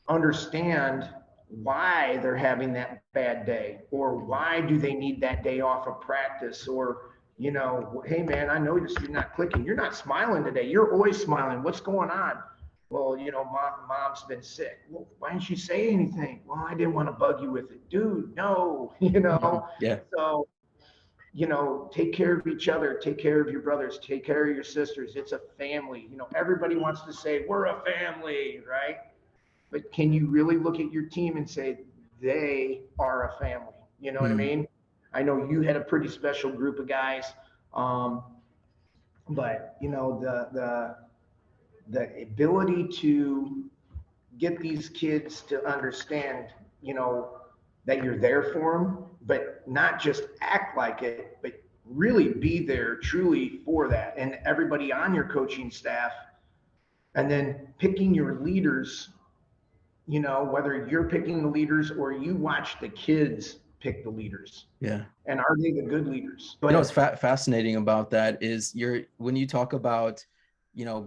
understand why they're having that bad day, or why do they need that day off of practice, or hey man, I noticed you're not clicking, you're not smiling today, you're always smiling, what's going on? Well, mom's been sick. Well, why didn't you say anything? Well, I didn't want to bug you with it, dude. No. Yeah. So take care of each other, take care of your brothers, take care of your sisters. It's a family. Everybody wants to say we're a family, right? But can you really look at your team and say they are a family? You know what I Mm. mean? I know you had a pretty special group of guys, um, but the ability to get these kids to understand, that you're there for them, but not just act like it, but really be there truly for that, and everybody on your coaching staff, and then picking your leaders, whether you're picking the leaders or you watch the kids pick the leaders. Yeah. And are they the good leaders? Go What's ahead. fascinating about that is when you talk about,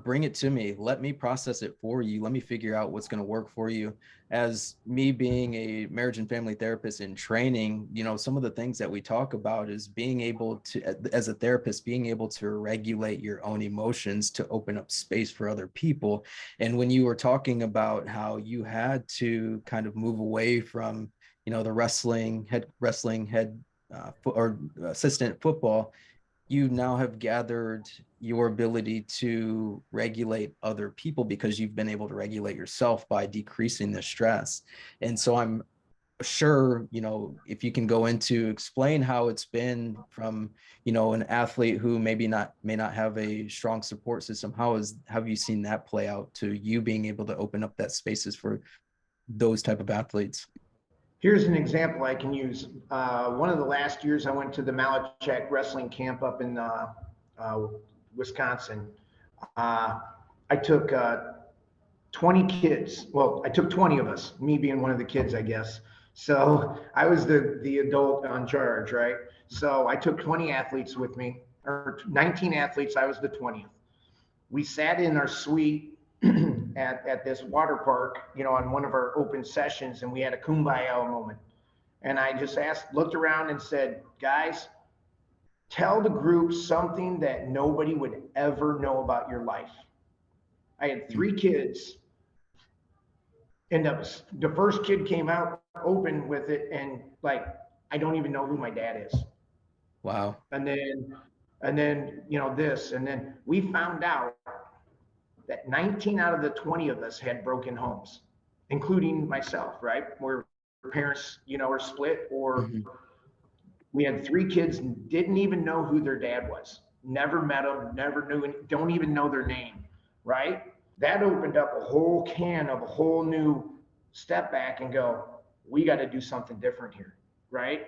bring it to me, let me process it for you, let me figure out what's going to work for you. As me being a marriage and family therapist in training, some of the things that we talk about is being able to, as a therapist, being able to regulate your own emotions to open up space for other people. And when you were talking about how you had to kind of move away from, the wrestling head or assistant football, you now have gathered your ability to regulate other people because you've been able to regulate yourself by decreasing the stress. And so I'm sure, if you can go into explain how it's been from, an athlete who may not have a strong support system, have you seen that play out to you being able to open up that spaces for those type of athletes? Here's an example I can use. One of the last years I went to the Malachek wrestling camp up in uh, Wisconsin. Uh, I took 20 kids. Well, I took 20 of us, me being one of the kids, I guess. So I was the adult on charge, right? So I took 20 athletes with me, or 19 athletes. I was the 20th. We sat in our suite at this water park, on one of our open sessions, and we had a kumbaya moment. And I just looked around and said, guys, tell the group something that nobody would ever know about your life. I had three kids, and the first kid came out open with it, and like, I don't even know who my dad is. Wow. And then this, and then we found out that 19 out of the 20 of us had broken homes, including myself, right? Where parents, are split, or Mm-hmm. we had three kids and didn't even know who their dad was. Never met them, never knew, don't even know their name, right? That opened up a whole can of a whole new step back and go, we got to do something different here, right?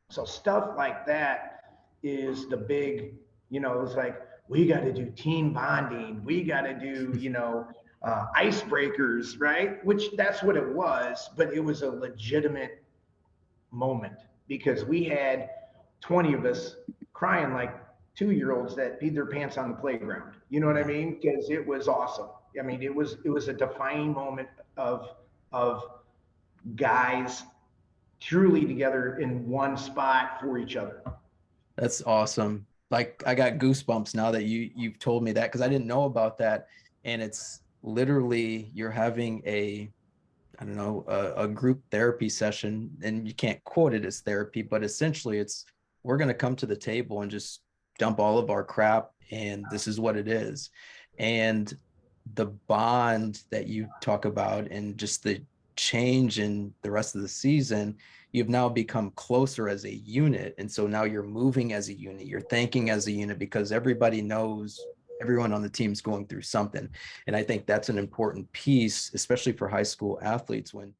So stuff like that is the big, it's like, we got to do team bonding. We got to do, icebreakers, right? Which that's what it was, but it was a legitimate moment because we had 20 of us crying like 2-year-olds that peed their pants on the playground. You know what I Yeah. mean? Because it was awesome. I mean, it was a defining moment of guys truly together in one spot for each other. That's awesome. Like I got goosebumps now that you've told me that, because I didn't know about that. And it's literally you're having I don't know, a group therapy session, and you can't quote it as therapy, but essentially it's we're going to come to the table and just dump all of our crap, and this is what it is. And the bond that you talk about and just the change in the rest of the season, you've now become closer as a unit. And so now you're moving as a unit, you're thinking as a unit, because everybody knows everyone on the team's going through something. And I think that's an important piece, especially for high school athletes, when